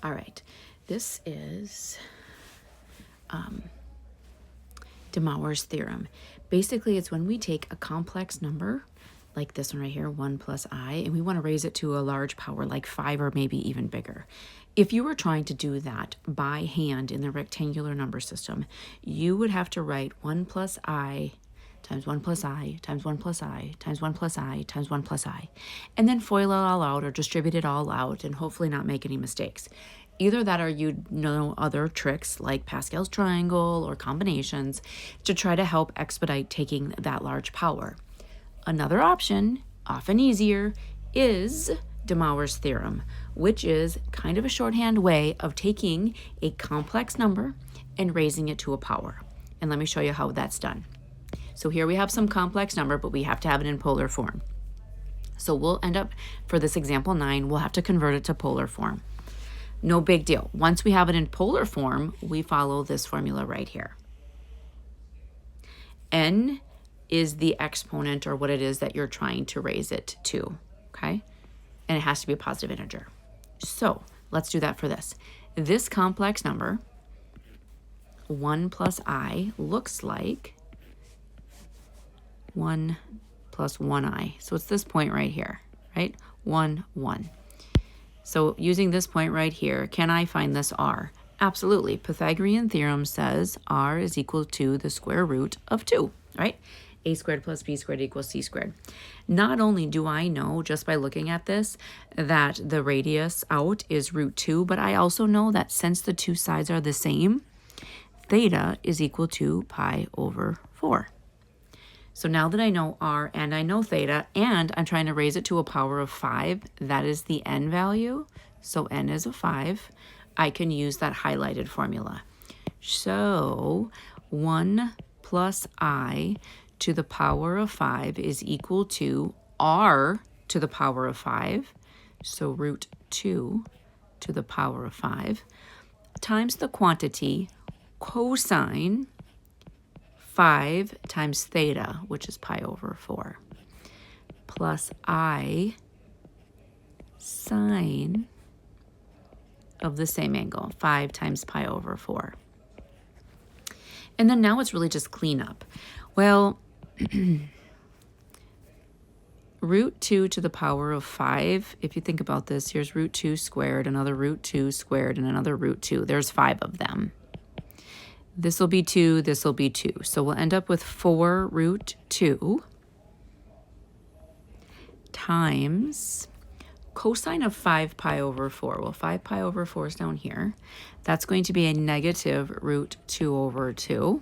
All right, this is de Moivre's theorem. Basically, it's when we take a complex number, like this one right here, 1 plus I, and we want to raise it to a large power, like 5 or maybe even bigger. If you were trying to do that by hand in the rectangular number system, you would have to write 1 plus I times 1 plus I times 1 plus I times 1 plus I times 1 plus I, and then FOIL it all out or distribute it all out and hopefully not make any mistakes. Either that or you'd know other tricks like Pascal's triangle or combinations to try to help expedite taking that large power. Another option, often easier, is de Moivre's theorem, which is kind of a shorthand way of taking a complex number and raising it to a power. And let me show you how that's done. So here we have some complex number, but we have to have it in polar form. So we'll end up, for this example 9, we'll have to convert it to polar form. No big deal. Once we have it in polar form, we follow this formula right here. N is the exponent or what it is that you're trying to raise it to, okay? And it has to be a positive integer. So let's do that for this. This complex number, 1 plus I, looks like 1 plus 1I. So it's this point right here, right? 1, 1. So using this point right here, can I find this r? Absolutely. Pythagorean theorem says r is equal to the square root of 2, right? A squared plus b squared equals c squared. Not only do I know just by looking at this that the radius out is root 2, but I also know that since the two sides are the same, theta is equal to pi over 4. So now that I know r and I know theta, and I'm trying to raise it to a power of 5, that is the n value, so n is a 5, I can use that highlighted formula. So 1 plus I to the power of 5 is equal to r to the power of 5, so root 2 to the power of 5, times the quantity cosine 5 times theta, which is pi over 4, plus I sine of the same angle, 5 times pi over 4. And then now it's really just cleanup. Well, root 2 to the power of 5, if you think about this, here's root 2 squared, another root 2 squared, and another root 2. There's 5 of them. This will be 2, this will be 2. So we'll end up with 4 root 2 times cosine of 5 pi over 4. Well, 5 pi over 4 is down here. That's going to be a negative root 2 over 2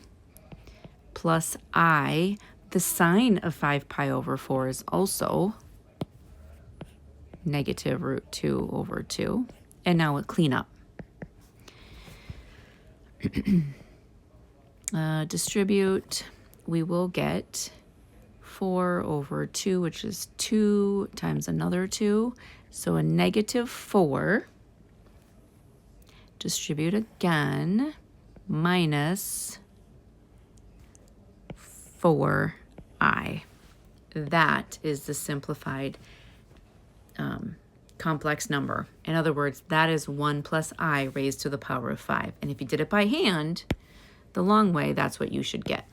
plus I. The sine of 5 pi over 4 is also negative root 2 over 2. And now we'll clean up. Distribute, we will get 4 over 2, which is 2 times another 2. So a negative 4. Distribute again, minus 4i. That is the simplified complex number. In other words, that is 1 plus I raised to the power of 5. And if you did it by hand, the long way, that's what you should get.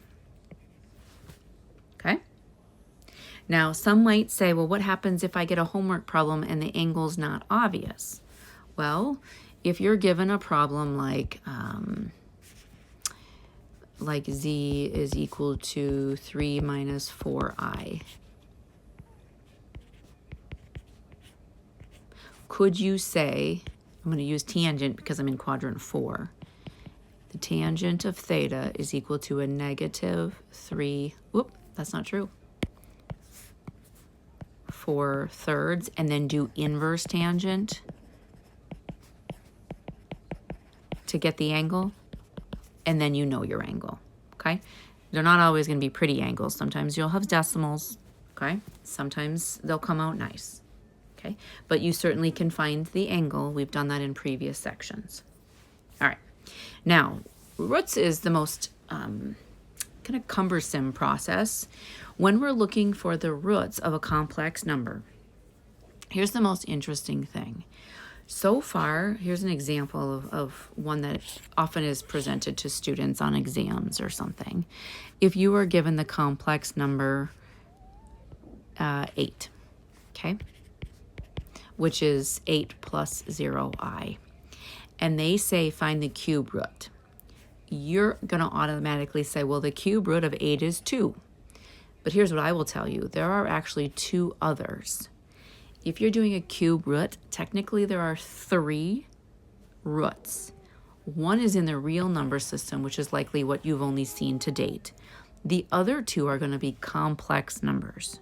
Okay? Now, some might say, well, what happens if I get a homework problem and the angle's not obvious? Well, if you're given a problem like z is equal to 3 minus 4i, could you say, I'm going to use tangent because I'm in quadrant 4, the tangent of theta is equal to a negative 3, whoop, that's not true, 4/3, and then do inverse tangent to get the angle, and then you know your angle, okay? They're not always going to be pretty angles. Sometimes you'll have decimals, okay? Sometimes they'll come out nice, okay? But you certainly can find the angle. We've done that in previous sections. All right. Now, roots is the most kind of cumbersome process when we're looking for the roots of a complex number. Here's the most interesting thing. So far, here's an example of one that often is presented to students on exams or something. If you are given the complex number 8, okay, which is 8 plus 0i, and they say find the cube root, you're going to automatically say, well, the cube root of 8 is 2. But here's what I will tell you. There are actually 2 others. If you're doing a cube root, technically there are 3 roots. One is in the real number system, which is likely what you've only seen to date. The other 2 are going to be complex numbers.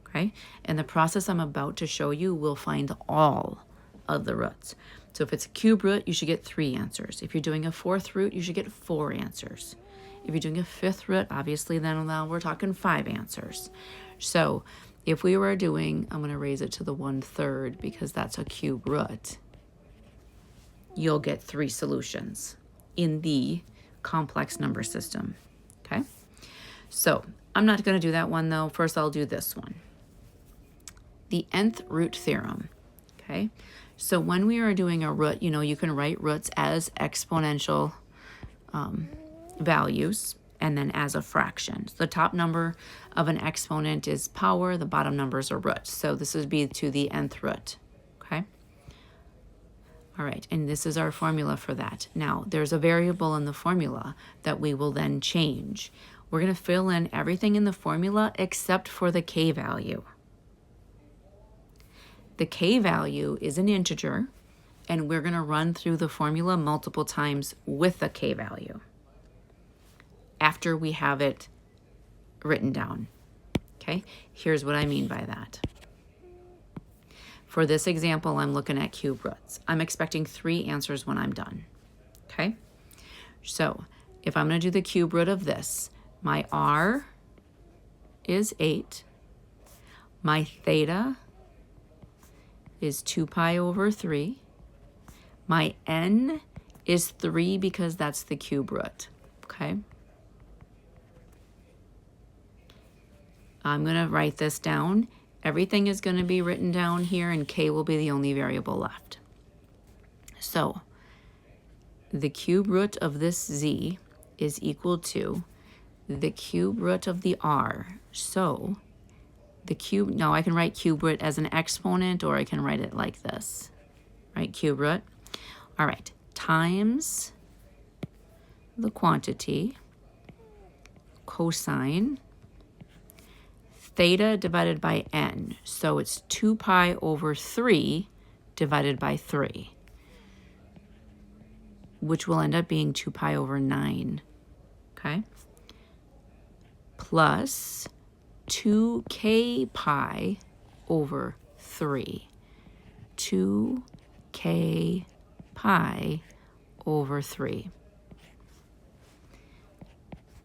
Okay? And the process I'm about to show you will find all of the roots. So if it's a cube root, you should get 3 answers. If you're doing a 4th root, you should get 4 answers. If you're doing a 5th root, obviously then now we're talking 5 answers. So if we were doing, I'm going to raise it to the 1/3 because that's a cube root, you'll get 3 solutions in the complex number system. Okay? So I'm not going to do that one though. First I'll do this one. The nth root theorem. Okay? So when we are doing a root, you know, you can write roots as exponential values and then as a fraction. So the top number of an exponent is power, the bottom numbers are roots. So this would be to the nth root, okay? All right, and this is our formula for that. Now, there's a variable in the formula that we will then change. We're gonna fill in everything in the formula except for the k value. The k value is an integer, and we're going to run through the formula multiple times with the k value after we have it written down. Okay, here's what I mean by that. For this example, I'm looking at cube roots. I'm expecting 3 answers when I'm done. Okay, so if I'm going to do the cube root of this, my r is 8, my theta is 2 pi over 3. My n is 3 because that's the cube root, okay? I'm going to write this down. Everything is going to be written down here, and k will be the only variable left. So the cube root of this z is equal to the cube root of the r. So the cube, now I can write cube root as an exponent, or I can write it like this, right? Cube root. All right, times the quantity, cosine, theta divided by n. So it's 2 pi over 3 divided by 3, which will end up being 2 pi over 9, okay? Plus 2k pi over 3. 2k pi over 3.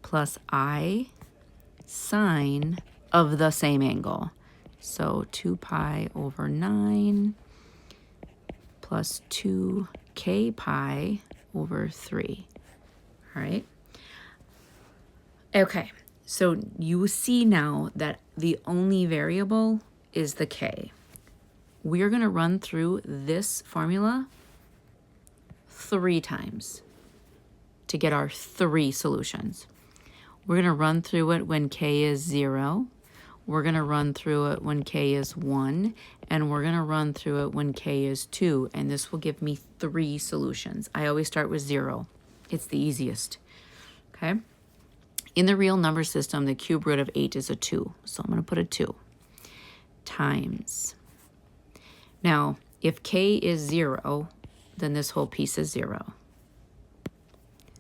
Plus I sine of the same angle. So 2 pi over 9 plus 2k pi over 3. All right. Okay. So you see now that the only variable is the k. We're going to run through this formula 3 times to get our 3 solutions. We're going to run through it when k is 0. We're going to run through it when k is 1. And we're going to run through it when k is 2. And this will give me 3 solutions. I always start with 0. It's the easiest. Okay? In the real number system, the cube root of 8 is a 2. So I'm going to put a 2 times. Now, if k is 0, then this whole piece is 0.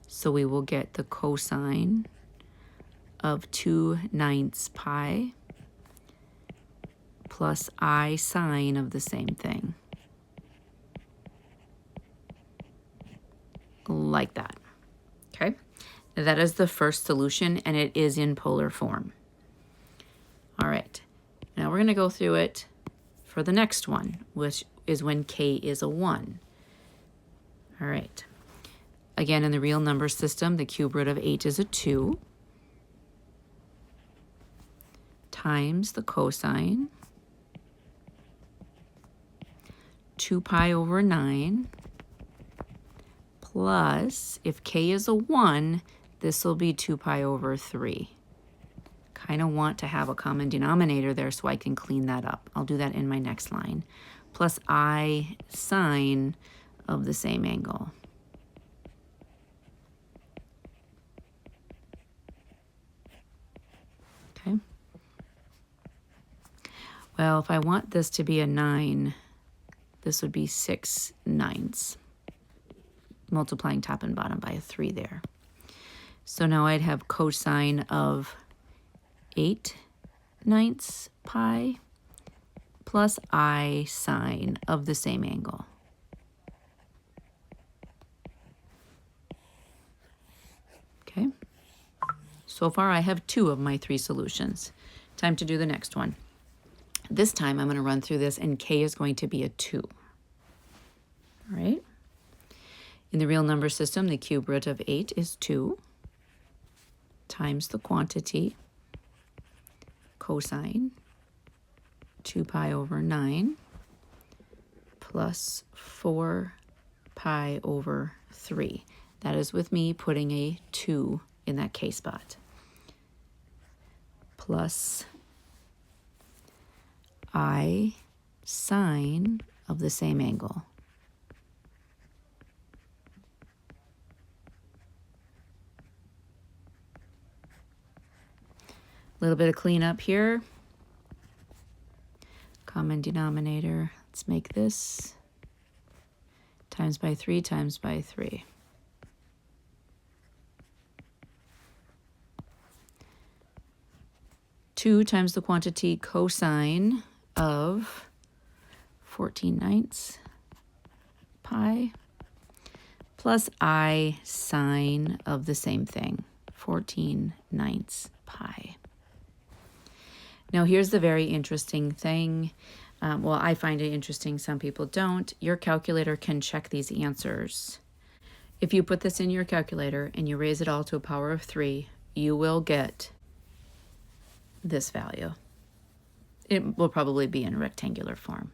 So we will get the cosine of 2/9 pi plus I sine of the same thing. Like that. Okay? That is the first solution, and it is in polar form. All right. Now we're going to go through it for the next one, which is when k is a 1. All right. Again, in the real number system, the cube root of 8 is a 2 times the cosine 2 pi over 9 plus, if k is a 1, this will be 2 pi over 3. Kind of want to have a common denominator there so I can clean that up. I'll do that in my next line. Plus I sine of the same angle. Okay. Well, if I want this to be a 9, this would be 6/9, multiplying top and bottom by a 3 there. So now I'd have cosine of 8/9 pi plus I sine of the same angle. Okay. So far I have 2 of my 3 solutions. Time to do the next one. This time I'm going to run through this and k is going to be a 2. All right. In the real number system, the cube root of 8 is 2 times the quantity cosine 2 pi over 9 plus 4 pi over 3. That is with me putting a 2 in that k spot. Plus I sine of the same angle. A little bit of cleanup here. Common denominator. Let's make this times by 3 times by 3. Two times the quantity cosine of 14/9 pi plus I sine of the same thing, 14/9 pi. Now here's the very interesting thing. Well, I find it interesting. Some people don't. Your calculator can check these answers. If you put this in your calculator and you raise it all to a power of 3, you will get this value. It will probably be in rectangular form.